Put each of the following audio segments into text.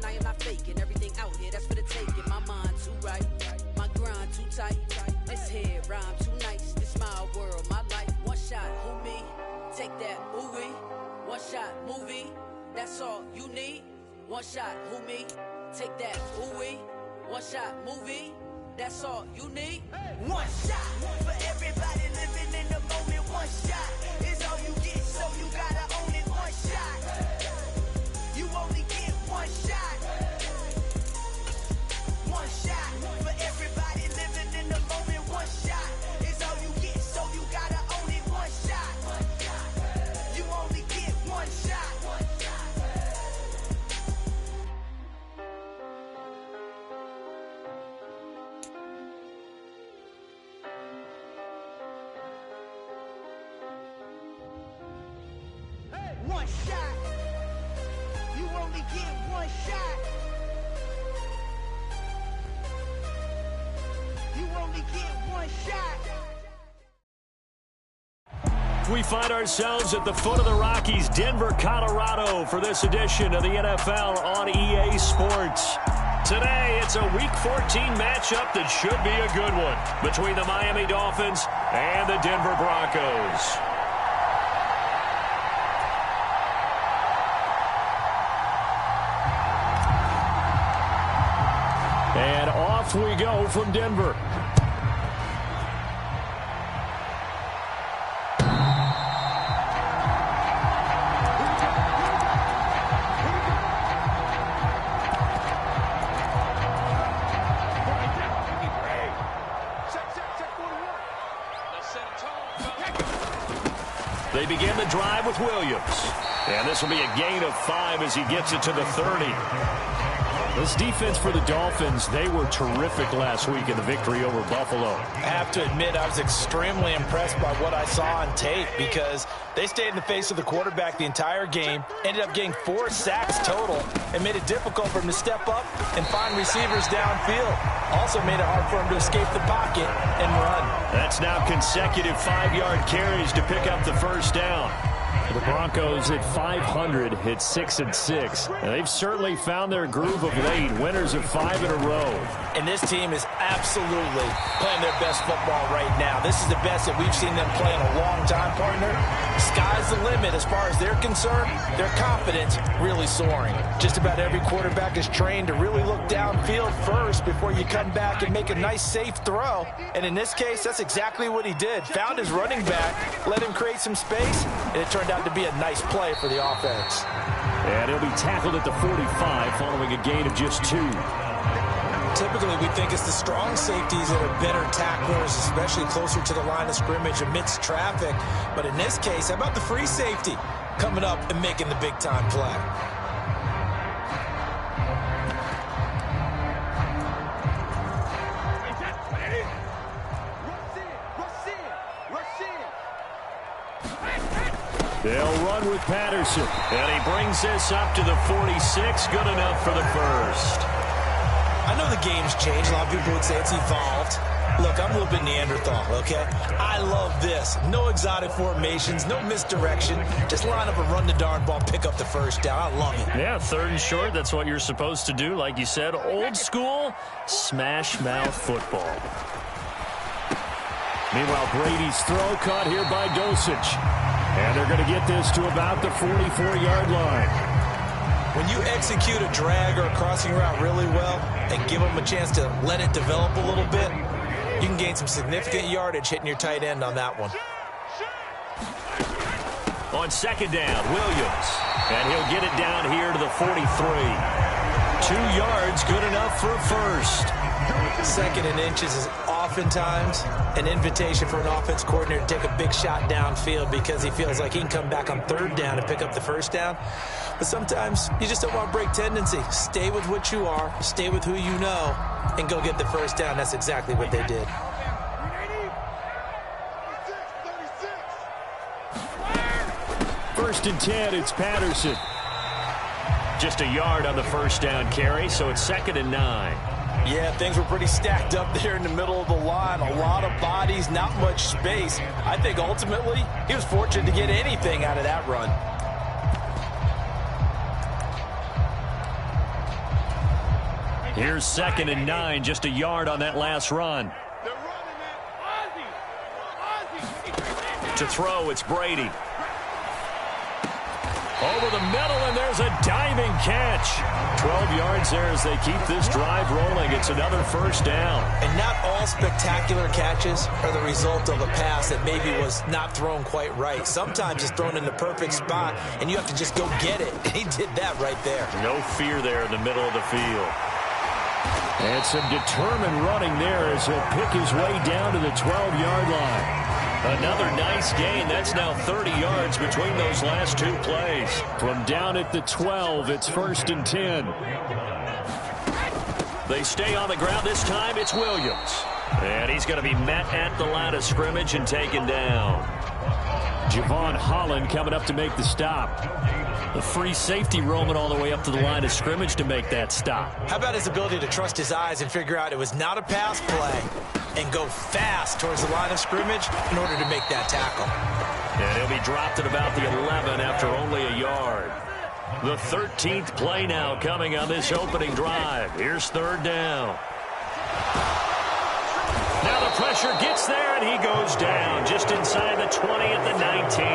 I am not faking. Everything out here, that's for the taking. My mind too right, my grind too tight. This head rhyme too nice. This my world, my life. One shot, who me? Take that, ooh-wee. One shot, movie. That's all you need. One shot, who me? Take that, ooh-wee. One shot, movie. That's all you need. One shot for everybody living in the moment. One shot is all you get, so you gotta own it. One shot. You only get one shot. One shot for everybody living in the moment. One shot is all you get, so you gotta own it. One shot. You only get one shot. One shot. You only get one shot. You only get one shot. We find ourselves at the foot of the Rockies, Denver, Colorado, for this edition of the NFL on EA Sports. Today, it's a Week 14 matchup that should be a good one between the Miami Dolphins and the Denver Broncos. And off we go from Denver. They begin the drive with Williams. And this will be a gain of 5 as he gets it to the 30. This defense for the Dolphins, they were terrific last week in the victory over Buffalo. I have to admit, I was extremely impressed by what I saw on tape because they stayed in the face of the quarterback the entire game, ended up getting 4 sacks total, and made it difficult for him to step up and find receivers downfield. Also made it hard for him to escape the pocket and run. That's now consecutive 5-yard carries to pick up the first down. The Broncos at 500 hit 6-6. And they've certainly found their groove of late. Winners of 5 in a row. And this team is absolutely playing their best football right now. This is the best that we've seen them play in a long time, partner. Sky's the limit as far as they're concerned. Their confidence really soaring. Just about every quarterback is trained to really look downfield first before you come back and make a nice, safe throw. And in this case, that's exactly what he did. Found his running back, let him create some space, and it turned out to be a nice play for the offense. And he'll be tackled at the 45 following a gain of just 2. Typically, we think it's the strong safeties that are better tacklers, especially closer to the line of scrimmage amidst traffic. But in this case, how about the free safety coming up and making the big-time play? They'll run with Patterson. And he brings this up to the 46. Good enough for the first. I know the game's changed. A lot of people would say it's evolved. Look, I'm a little bit Neanderthal, okay? I love this. No exotic formations, no misdirection. Just line up and run the darn ball, pick up the first down. I love it. Yeah, 3rd and short. That's what you're supposed to do. Like you said, old school smash mouth football. Meanwhile, Brady's throw caught here by Dosich. And they're going to get this to about the 44-yard line. When you execute a drag or a crossing route really well and give them a chance to let it develop a little bit, you can gain some significant yardage hitting your tight end on that one. On 2nd down, Williams. And he'll get it down here to the 43. 2 yards, good enough for a first. 2nd and inches is oftentimes an invitation for an offense coordinator to take a big shot downfield because he feels like he can come back on 3rd down and pick up the first down. But sometimes you just don't want to break tendency. Stay with what you are, stay with who you know, and go get the first down. That's exactly what they did. First and 10, it's Patterson. Just a yard on the first down carry, so it's 2nd and 9. Yeah, things were pretty stacked up there in the middle of the line. A lot of bodies, not much space. I think ultimately he was fortunate to get anything out of that run. Here's 2nd and 9, just a yard on that last run. To throw, it's Brady. Over the middle, and there's a diving catch. 12 yards there as they keep this drive rolling. It's another first down. And not all spectacular catches are the result of a pass that maybe was not thrown quite right. Sometimes it's thrown in the perfect spot, and you have to just go get it. And he did that right there. No fear there in the middle of the field. And some determined running there as he'll pick his way down to the 12-yard line. Another nice gain. That's now 30 yards between those last two plays. From down at the 12, it's 1st and 10. They stay on the ground. This time it's Williams. And he's going to be met at the line of scrimmage and taken down. Javon Holland coming up to make the stop. The free safety roaming all the way up to the line of scrimmage to make that stop. How about his ability to trust his eyes and figure out it was not a pass play and go fast towards the line of scrimmage in order to make that tackle. And he'll be dropped at about the 11 after only a yard. The 13th play now coming on this opening drive. Here's 3rd down. Now the pressure gets there, and he goes down just inside the 20 at the 19.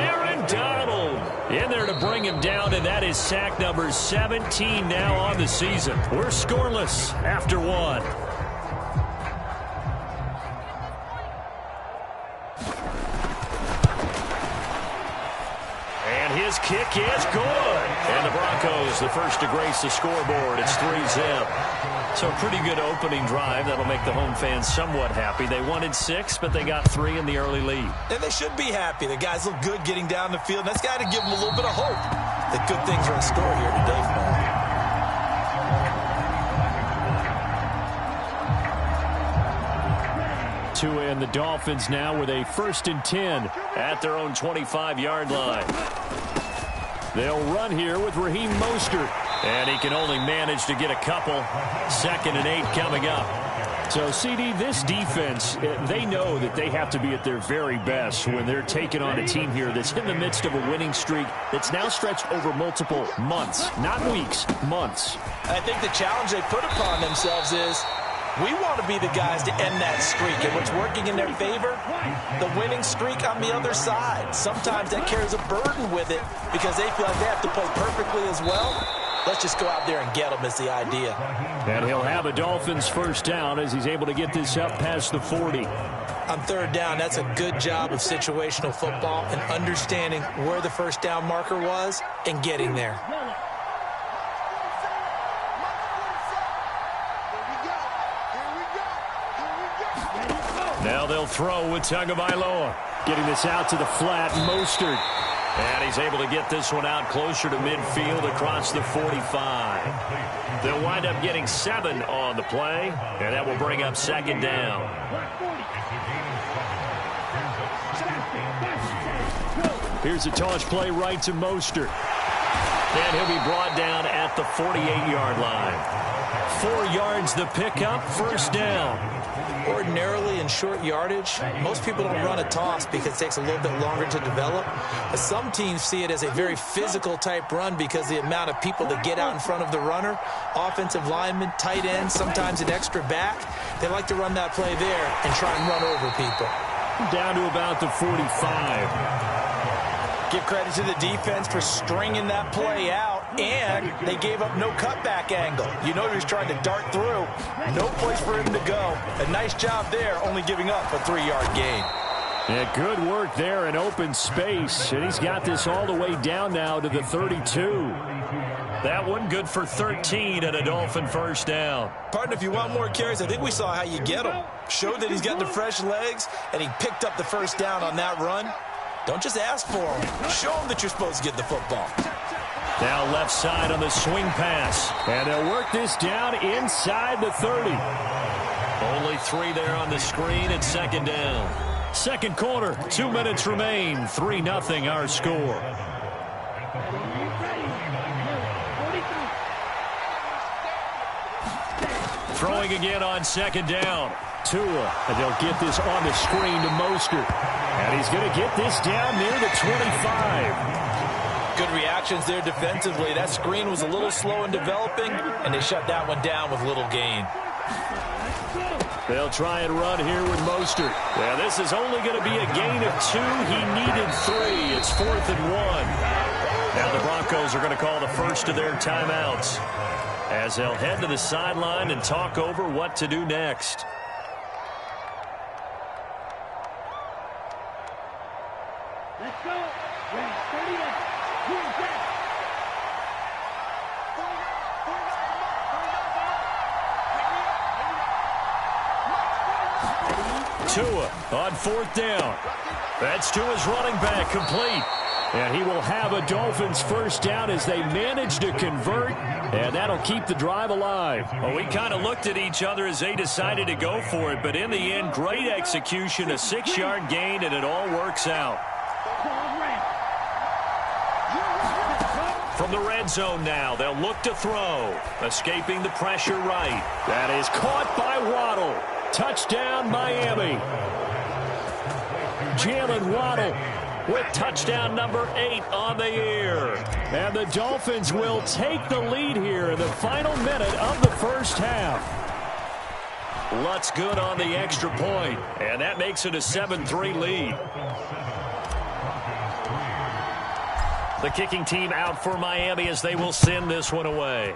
Aaron Donald in there to bring him down, and that is sack number 17 now on the season. We're scoreless after 1. His kick is good. And the Broncos, the first to grace the scoreboard. It's 3-zip. So a pretty good opening drive. That'll make the home fans somewhat happy. They wanted 6, but they got 3 in the early lead. And they should be happy. The guys look good getting down the field. That's got to give them a little bit of hope that good things are in store here today for them. Tua and the Dolphins now with a 1st and 10 at their own 25-yard line. They'll run here with Raheem Mostert. And he can only manage to get a couple. 2nd and 8 coming up. So, CD, this defense, they know that they have to be at their very best when they're taking on a team here that's in the midst of a winning streak that's now stretched over multiple months. Not weeks, months. I think the challenge they put upon themselves is we want to be the guys to end that streak. And what's working in their favor? The winning streak on the other side. Sometimes that carries a burden with it because they feel like they have to play perfectly as well. Let's just go out there and get them is the idea. And he'll have a Dolphins first down as he's able to get this up past the 40. On 3rd down, that's a good job of situational football and understanding where the first down marker was and getting there. Now they'll throw with Tagovailoa. Getting this out to the flat, Mostert. And he's able to get this one out closer to midfield across the 45. They'll wind up getting 7 on the play, and that will bring up 2nd down. Here's a toss play right to Mostert. And he'll be brought down at the 48-yard line. 4 yards the pickup, first down. Ordinarily in short yardage, most people don't run a toss because it takes a little bit longer to develop. But some teams see it as a very physical type run because the amount of people that get out in front of the runner, offensive linemen, tight ends, sometimes an extra back, they like to run that play there and try and run over people. Down to about the 45. Give credit to the defense for stringing that play out, and they gave up no cutback angle. You know he was trying to dart through. No place for him to go. A nice job there, only giving up a 3-yard gain. Yeah, good work there in open space, and he's got this all the way down now to the 32. That one good for 13 and a Dolphin first down. Partner, if you want more carries, I think we saw how you get them. Showed that he's got the fresh legs, and he picked up the first down on that run. Don't just ask for them. Show them that you're supposed to get the football. Now left side on the swing pass. And they'll work this down inside the 30. Only 3 there on the screen at 2nd down. Second quarter, 2 minutes remain. 3-0 our score. Throwing again on 2nd down. Tua, and they'll get this on the screen to Mostert. And he's going to get this down near the 25. Good Good reactions there defensively. That screen was a little slow in developing, and they shut that one down with little gain. They'll try and run here with Mostert. Yeah, this is only going to be a gain of 2. He needed 3. It's 4th and 1. Now the Broncos are going to call the first of their timeouts as they'll head to the sideline and talk over what to do next. Let's go. We're 30 and 2 back. Tua on 4th down. That's Tua's running back, complete. And he will have a Dolphins first down as they manage to convert, and that'll keep the drive alive. Well, we kind of looked at each other as they decided to go for it, but in the end, great execution, a 6-yard gain, and it all works out. From the red zone now, they'll look to throw. Escaping the pressure right. That is caught by Waddle. Touchdown, Miami. Jalen Waddle with touchdown number 8 on the year. And the Dolphins will take the lead here in the final minute of the first half. Lutz good on the extra point, and that makes it a 7-3 lead. The kicking team out for Miami as they will send this one away.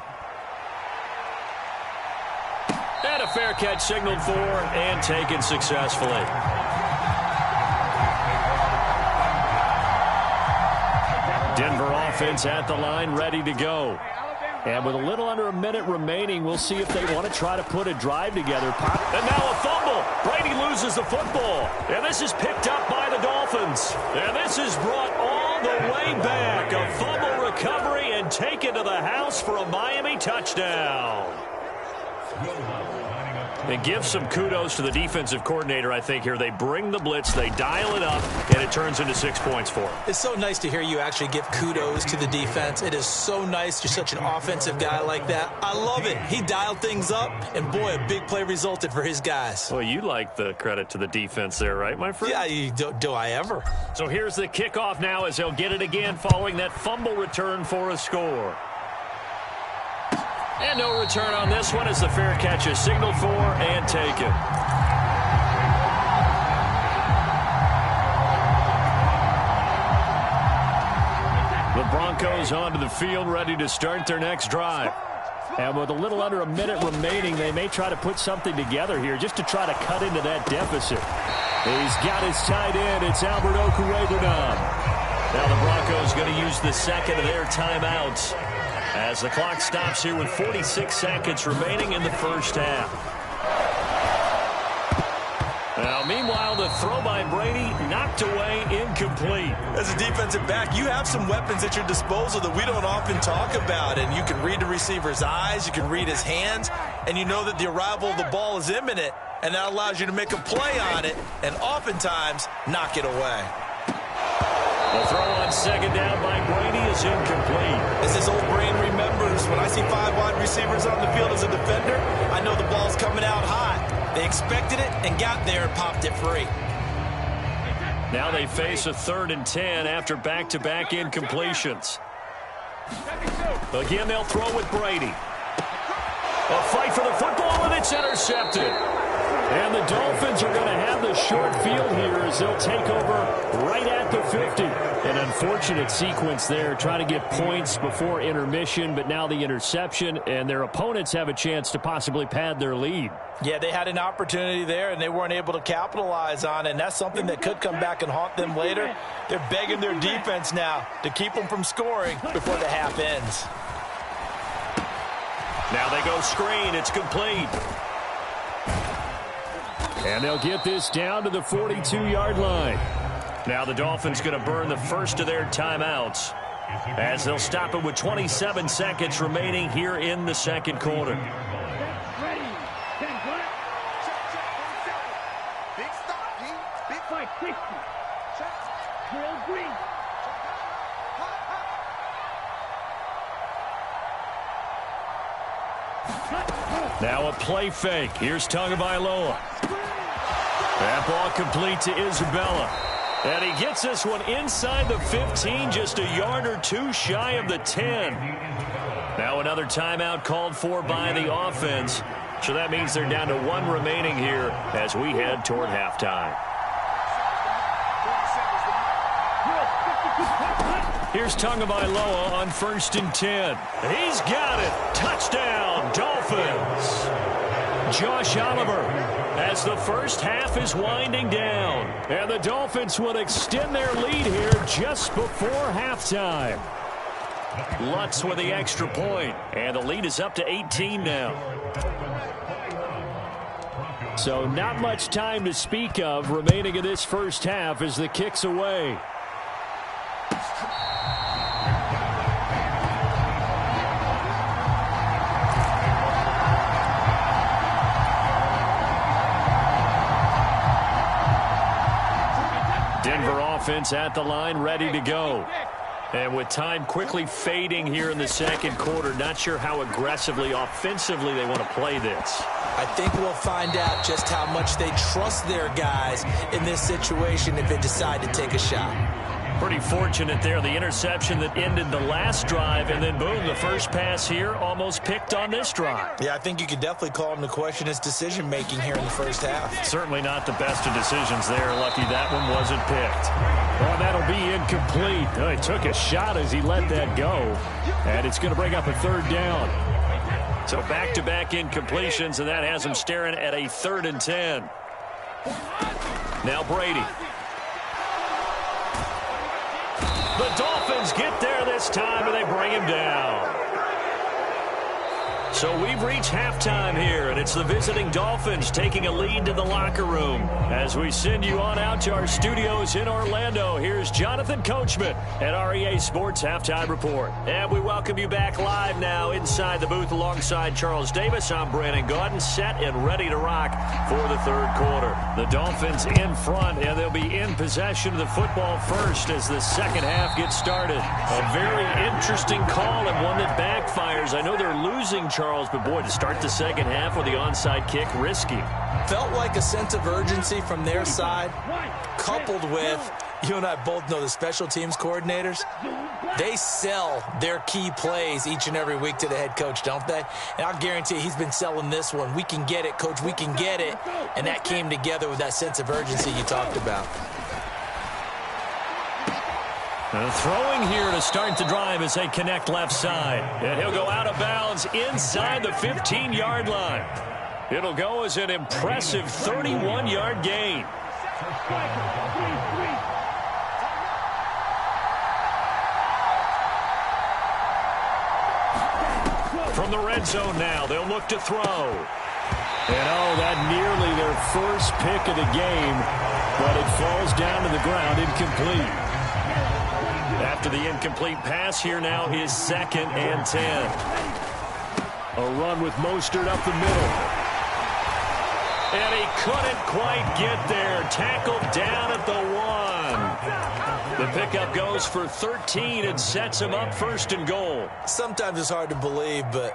And a fair catch signaled for and taken successfully. Denver offense at the line, ready to go. And with a little under a minute remaining, we'll see if they want to try to put a drive together. And now a fumble. Brady loses the football. And this is picked up by the Dolphins. And this is brought all the way back. A fumble recovery and taken to the house for a Miami touchdown. And give some kudos to the defensive coordinator, I think, here. They bring the blitz, they dial it up, and it turns into 6 points for them. It's so nice to hear you actually give kudos to the defense. It is so nice. You're such an offensive guy like that. I love it. He dialed things up, and boy, a big play resulted for his guys. Well, you like the credit to the defense there, right, my friend? Yeah, do I ever? So here's the kickoff now as they'll get it again following that fumble return for a score. And no return on this one as the fair catch is signaled for and taken. The Broncos onto the field, ready to start their next drive. And with a little under a minute remaining, they may try to put something together here just to try to cut into that deficit. He's got his tight end. It's Albert Okwuegbunam. Now the Broncos going to use the second of their timeouts as the clock stops here with 46 seconds remaining in the first half. Now, meanwhile, the throw by Brady knocked away, incomplete. As a defensive back, you have some weapons at your disposal that we don't often talk about, and you can read the receiver's eyes, you can read his hands, and you know that the arrival of the ball is imminent, and that allows you to make a play on it and oftentimes knock it away. The throw on second down by Brady is incomplete. As his old brain remembers, when I see 5 wide receivers on the field as a defender, I know the ball's coming out hot. They expected it and got there and popped it free. Now they face a 3rd and 10 after back-to-back incompletions. Again, they'll throw with Brady. A fight for the football, and it's intercepted. And the Dolphins are going to have the short field here as they'll take over right at the 50. An unfortunate sequence there, trying to get points before intermission, but now the interception, and their opponents have a chance to possibly pad their lead. Yeah, they had an opportunity there, and they weren't able to capitalize on it, and that's something that could come back and haunt them later. They're begging their defense now to keep them from scoring before the half ends. Now they go screen. It's complete. And they'll get this down to the 42-yard line. Now the Dolphins going to burn the first of their timeouts as they'll stop it with 27 seconds remaining here in the second quarter. Ready. 10 black. Big stop, G. Big fight. 60. Drill green. Now a play fake. Here's Tagovailoa. That ball complete to Isabella. And he gets this one inside the 15, just a yard or two shy of the 10. Now another timeout called for by the offense. So that means they're down to one remaining here as we head toward halftime. Here's Tagovailoa on 1st and 10. He's got it. Touchdown, Dolphins. Josh Oliver as the first half is winding down. And the Dolphins will extend their lead here just before halftime. Lutz with the extra point. And the lead is up to 18 now. So not much time to speak of remaining in this first half as the kick's away. Denver offense at the line, ready to go. And with time quickly fading here in the second quarter, not sure how aggressively, offensively they want to play this. I think we'll find out just how much they trust their guys in this situation if they decide to take a shot. Pretty fortunate there, the interception that ended the last drive, and then boom, the first pass here almost picked on this drive. Yeah, I think you could definitely call him to question his decision-making here in the first half. Certainly not the best of decisions there. Lucky that one wasn't picked. Well, that'll be incomplete. He took a shot as he let that go, and it's going to bring up a third down. So back-to-back incompletions, and that has him staring at a 3rd and 10. Now Brady. The Dolphins get there this time, and they bring him down. So we've reached halftime here, and it's the visiting Dolphins taking a lead to the locker room. As we send you on out to our studios in Orlando, here's Jonathan Coachman at REA Sports Halftime Report. And we welcome you back live now inside the booth alongside Charles Davis. I'm Brandon Gaudin, set and ready to rock for the third quarter. The Dolphins in front, and they'll be in possession of the football first as the second half gets started. A very interesting call and one that backfires. I know they're losing, Charles, but boy, to start the second half with the onside kick, risky. Felt like a sense of urgency from their side, coupled with, you and I both know the special teams coordinators, they sell their key plays each and every week to the head coach, don't they? And I'll guarantee he's been selling this one. We can get it, coach, we can get it. And that came together with that sense of urgency you talked about. Throwing here to start the drive as they connect left side. And he'll go out of bounds inside the 15-yard line. It'll go as an impressive 31-yard gain. From the red zone now, they'll look to throw. And oh, that nearly their first pick of the game, but it falls down to the ground incomplete. After the incomplete pass, here now is 2nd and 10. A run with Mostert up the middle. And he couldn't quite get there. Tackled down at the 1. The pickup goes for 13 and sets him up 1st and goal. Sometimes it's hard to believe, but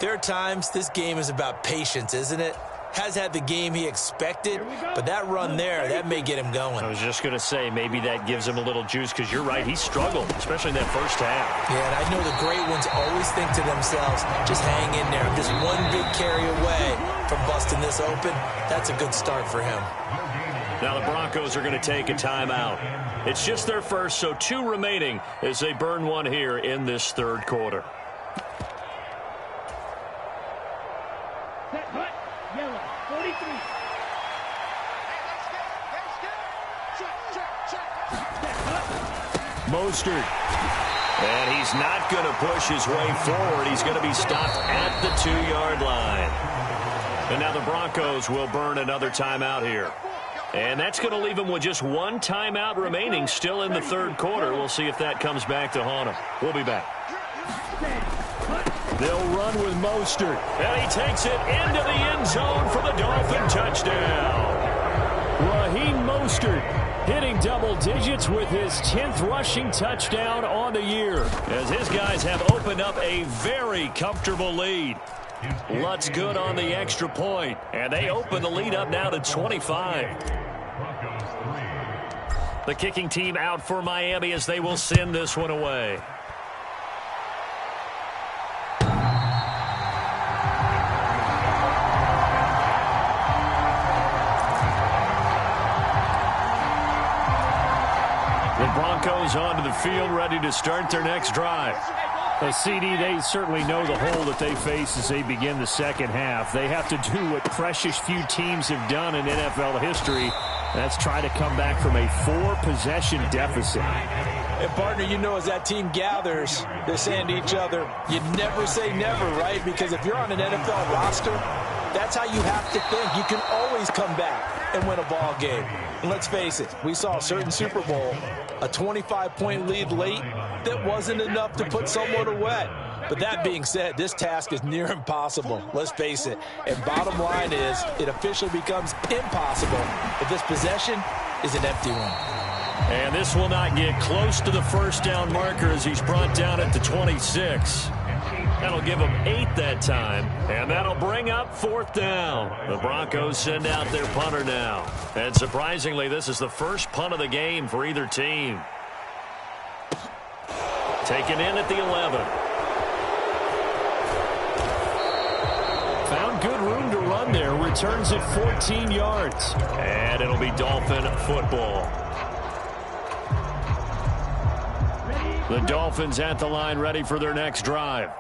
there are times this game is about patience, isn't it? Has had the game he expected, but that run there, that may get him going. I was just going to say, maybe that gives him a little juice, because you're right, he struggled, especially in that first half. Yeah, and I know the great ones always think to themselves, just hang in there. Just one big carry away from busting this open. That's a good start for him. Now the Broncos are going to take a timeout. It's just their first, so 2 remaining as they burn one here in this third quarter. Mostert. And he's not going to push his way forward. He's going to be stopped at the 2-yard line. And now the Broncos will burn another timeout here. And that's going to leave them with just 1 timeout remaining still in the third quarter. We'll see if that comes back to haunt them. We'll be back. They'll run with Mostert. And he takes it into the end zone for the Dolphin touchdown. Raheem Mostert hitting double digits with his 10th rushing touchdown on the year, as his guys have opened up a very comfortable lead. Lutz good on the extra point, and they open the lead up now to 25. The kicking team out for Miami as they will send this one away. The Broncos onto the field, ready to start their next drive. CD, they certainly know the hole that they face as they begin the second half. They have to do what precious few teams have done in NFL history. That's try to come back from a 4-possession deficit. And, partner, you know, as that team gathers, they're saying to each other, you never say never, right? Because if you're on an NFL roster, that's how you have to think. You can always come back and win a ball game. And let's face it, we saw a certain Super Bowl, a 25-point lead late that wasn't enough to put someone away. But that being said, this task is near impossible. Let's face it. And bottom line is, it officially becomes impossible if this possession is an empty one. And this will not get close to the first down marker as he's brought down at the 26. That'll give them 8 that time, and that'll bring up 4th down. The Broncos send out their punter now. And surprisingly, this is the first punt of the game for either team. Taken in at the 11. Found good room to run there. Returns it 14 yards. And it'll be Dolphin football. The Dolphins at the line, ready for their next drive.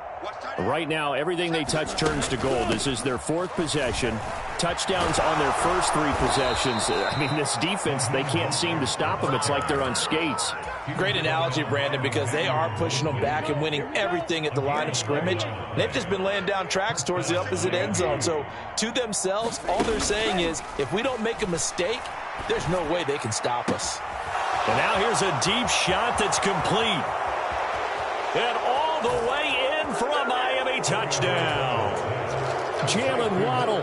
Right now, everything they touch turns to gold. This is their 4th possession. Touchdowns on their first 3 possessions. I mean, this defense, they can't seem to stop them. It's like they're on skates. Great analogy, Brandon, because they are pushing them back and winning everything at the line of scrimmage. They've just been laying down tracks towards the opposite end zone. So, to themselves, all they're saying is, if we don't make a mistake, there's no way they can stop us. And now here's a deep shot that's complete. And all the way in for a Miami touchdown. Jalen Waddle,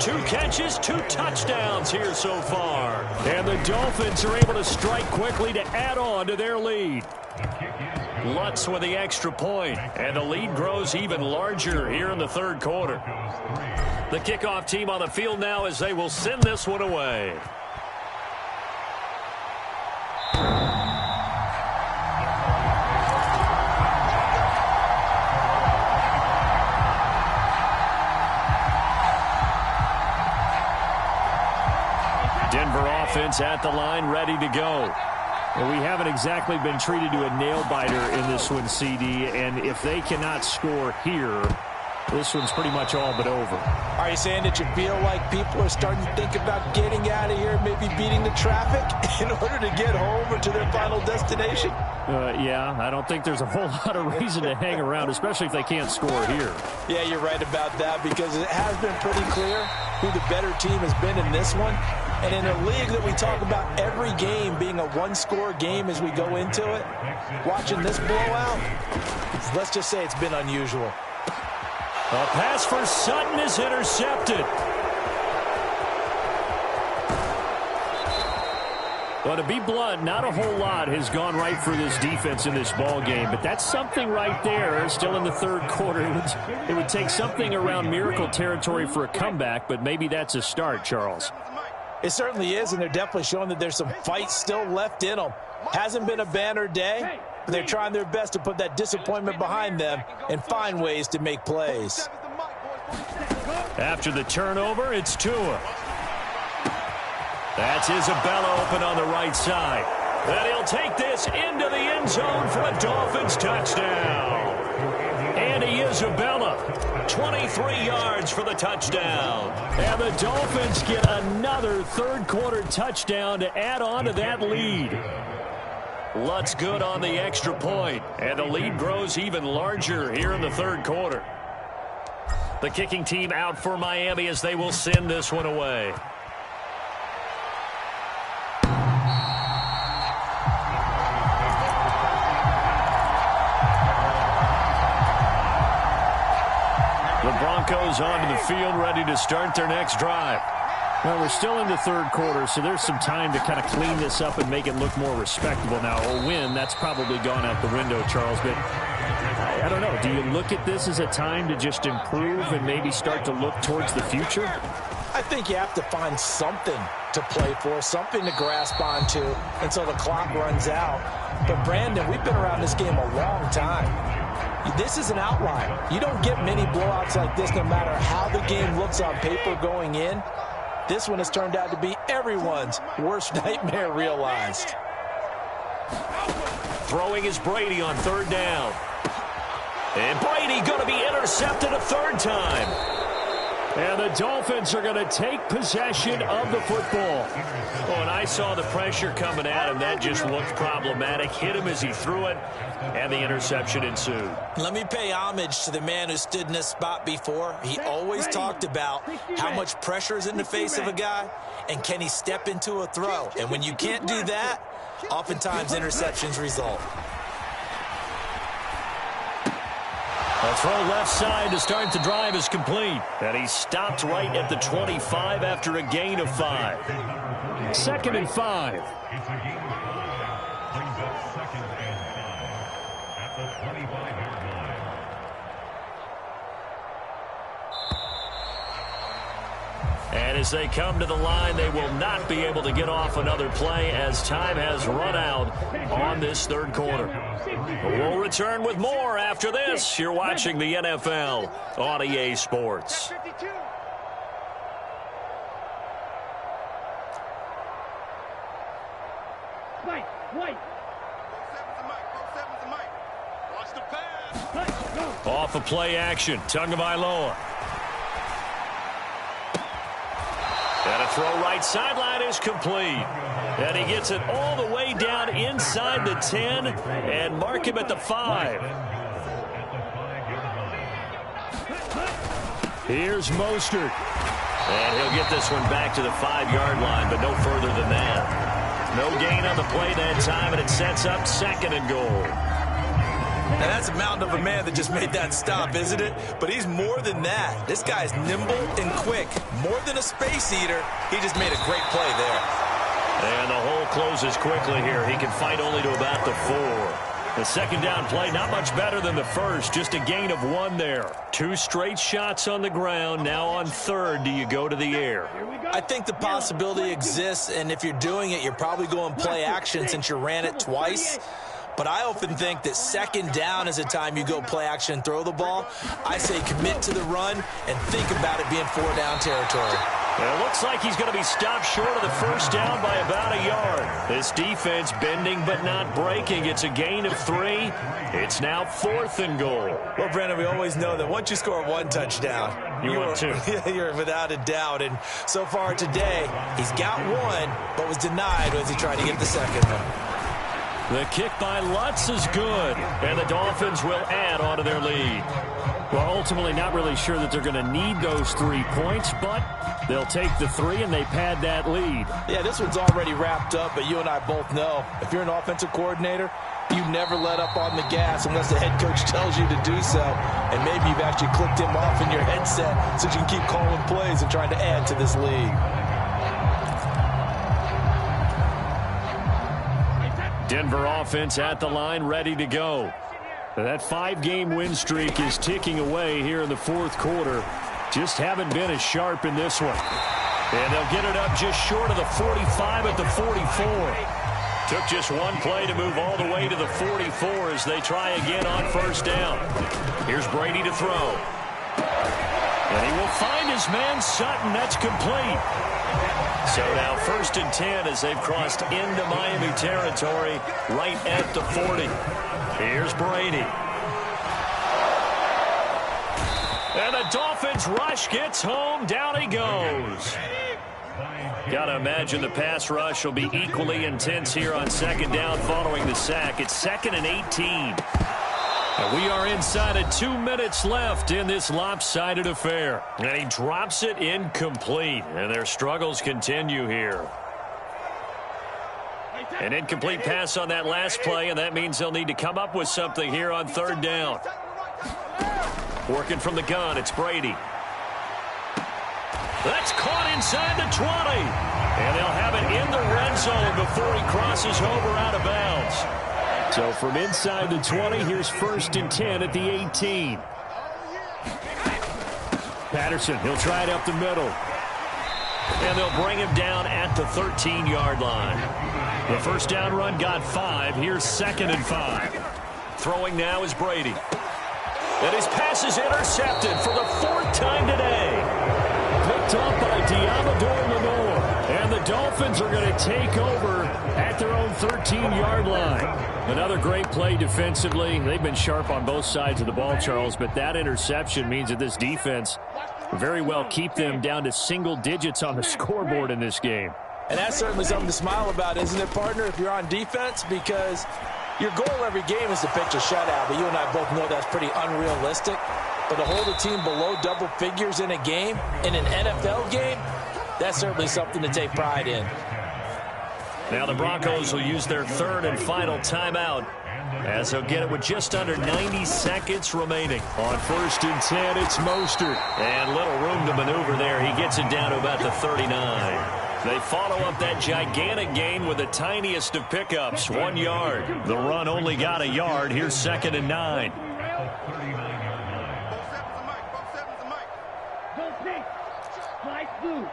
2 catches, 2 touchdowns here so far. And the Dolphins are able to strike quickly to add on to their lead. Lutz with the extra point, and the lead grows even larger here in the 3rd quarter. The kickoff team on the field now as they will send this one away. Denver offense at the line, ready to go. Well, we haven't exactly been treated to a nail-biter in this one, CD, and if they cannot score here, this one's pretty much all but over. Are you saying that you feel like people are starting to think about getting out of here, maybe beating the traffic in order to get home or to their final destination? Yeah, I don't think there's a whole lot of reason to hang around, especially if they can't score here. Yeah, you're right about that, because it has been pretty clear who the better team has been in this one. And in a league that we talk about every game being a one-score game as we go into it, watching this blowout, let's just say it's been unusual. A pass for Sutton is intercepted. Well, to be blunt, not a whole lot has gone right for this defense in this ball game, but that's something right there. Still in the 3rd quarter, it would take something around miracle territory for a comeback, but maybe that's a start, Charles. It certainly is, and they're definitely showing that there's some fight still left in them. Hasn't been a banner day, but they're trying their best to put that disappointment behind them and find ways to make plays. After the turnover, it's Tua. That's Isabella open on the right side. And he'll take this into the end zone for a Dolphins touchdown. Andy Isabella, 23 yards for the touchdown. And the Dolphins get another 3rd quarter touchdown to add on to that lead. Lutz good on the extra point, and the lead grows even larger here in the 3rd quarter. The kicking team out for Miami as they will send this one away. The Broncos onto the field, ready to start their next drive. Well, we're still in the 3rd quarter, so there's some time to kind of clean this up and make it look more respectable. Now, a win, that's probably gone out the window, Charles, but I don't know. Do you look at this as a time to just improve and maybe start to look towards the future? I think you have to find something to play for, something to grasp onto until the clock runs out. But, Brandon, we've been around this game a long time. This is an outlier. You don't get many blowouts like this no matter how the game looks on paper going in. This one has turned out to be everyone's worst nightmare realized. Throwing is Brady on third down. And Brady going to be intercepted a third time. And the Dolphins are going to take possession of the football. Oh, and I saw the pressure coming at him. That just looked problematic. Hit him as he threw it, and the interception ensued. Let me pay homage to the man who stood in this spot before. He always talked about how much pressure is in the face of a guy, and can he step into a throw. And when you can't do that, oftentimes interceptions result. A throw left side to start the drive is complete. And he stopped right at the 25 after a gain of 5. 2nd and 5. And as they come to the line, they will not be able to get off another play as time has run out on this third quarter. We'll return with more after this. You're watching the NFL on EA Sports. Off of play action, Tagovailoa. And a throw right sideline is complete. And he gets it all the way down inside the 10 and mark him at the 5. Here's Mostert. And he'll get this one back to the 5-yard line, but no further than that. No gain on the play that time, and it sets up 2nd and goal. And that's a mountain of a man that just made that stop, isn't it? But he's more than that. This guy's nimble and quick. More than a space eater, he just made a great play there. And the hole closes quickly here. He can fight only to about the 4. The second down play, not much better than the first. Just a gain of 1 there. 2 straight shots on the ground. Now on third, do you go to the air? I think the possibility exists, and if you're doing it, you're probably going play action since you ran it twice. But I often think that second down is a time you go play action and throw the ball. I say commit to the run and think about it being 4-down territory. It looks like he's going to be stopped short of the first down by about a yard. This defense bending but not breaking. It's a gain of 3. It's now 4th and goal. Well, Brandon, we always know that once you score 1 touchdown, you're without a doubt. And so far today, he's got 1, but was denied as he tried to get the second one. The kick by Lutz is good, and the Dolphins will add on to their lead. Well, ultimately not really sure that they're going to need those 3 points, but they'll take the 3 and they pad that lead. Yeah, this one's already wrapped up, but you and I both know if you're an offensive coordinator, you never let up on the gas unless the head coach tells you to do so. And maybe you've actually clicked him off in your headset so you can keep calling plays and trying to add to this lead. Denver offense at the line, ready to go. That 5-game win streak is ticking away here in the 4th quarter. Just haven't been as sharp in this one. And they'll get it up just short of the 45 at the 44. Took just 1 play to move all the way to the 44 as they try again on first down. Here's Brady to throw. And he will find his man Sutton. That's complete. So now 1st and 10 as they've crossed into Miami territory right at the 40. Here's Brady. And the Dolphins rush gets home. Down he goes. Got to imagine the pass rush will be equally intense here on 2nd down following the sack. It's 2nd and 18. And we are inside of 2 minutes left in this lopsided affair. And he drops it incomplete. And their struggles continue here. An incomplete pass on that last play, and that means they'll need to come up with something here on 3rd down. Working from the gun, it's Brady. That's caught inside the 20. And they'll have it in the red zone before he crosses over out of bounds. So from inside the 20, here's 1st and 10 at the 18. Patterson, he'll try it up the middle. And they'll bring him down at the 13-yard line. The first down run got 5. Here's 2nd and 5. Throwing now is Brady. And his pass is intercepted for the 4th time today. Picked up by Diamador-Lenore. And the Dolphins are going to take over at their own 13-yard line. Another great play defensively. They've been sharp on both sides of the ball, Charles, but that interception means that this defense very well keep them down to single digits on the scoreboard in this game. And that's certainly something to smile about, isn't it, partner, if you're on defense? Because your goal every game is to pitch a shutout, but you and I both know that's pretty unrealistic. But to hold a team below double figures in a game, in an NFL game, that's certainly something to take pride in. Now the Broncos will use their 3rd and final timeout, as they'll get it with just under 90 seconds remaining. On 1st and 10, it's Mostert. And little room to maneuver there. He gets it down to about the 39. They follow up that gigantic gain with the tiniest of pickups, 1 yard. The run only got a yard. Here's 2nd and 9. Nice move.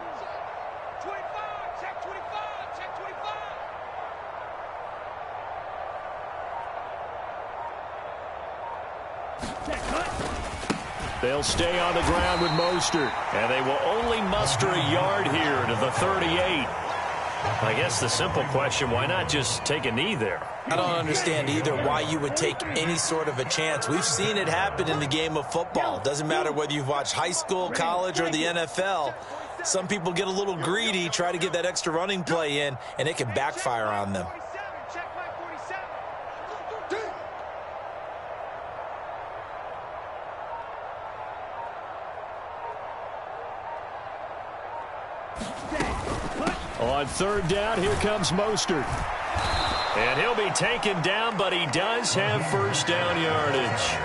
25, check 25, check 25. They'll stay on the ground with Mostert, and they will only muster a yard here to the 38. I guess the simple question, why not just take a knee there? I don't understand either why you would take any sort of a chance. We've seen it happen in the game of football. It doesn't matter whether you've watched high school, college, or the NFL. Some people get a little greedy, try to get that extra running play in, and it can backfire on them. On 3rd down, here comes Mostert. And he'll be taken down, but he does have 1st down yardage.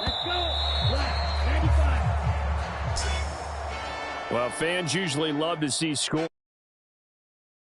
Let's go. Black, 95. Well, fans usually love to see score.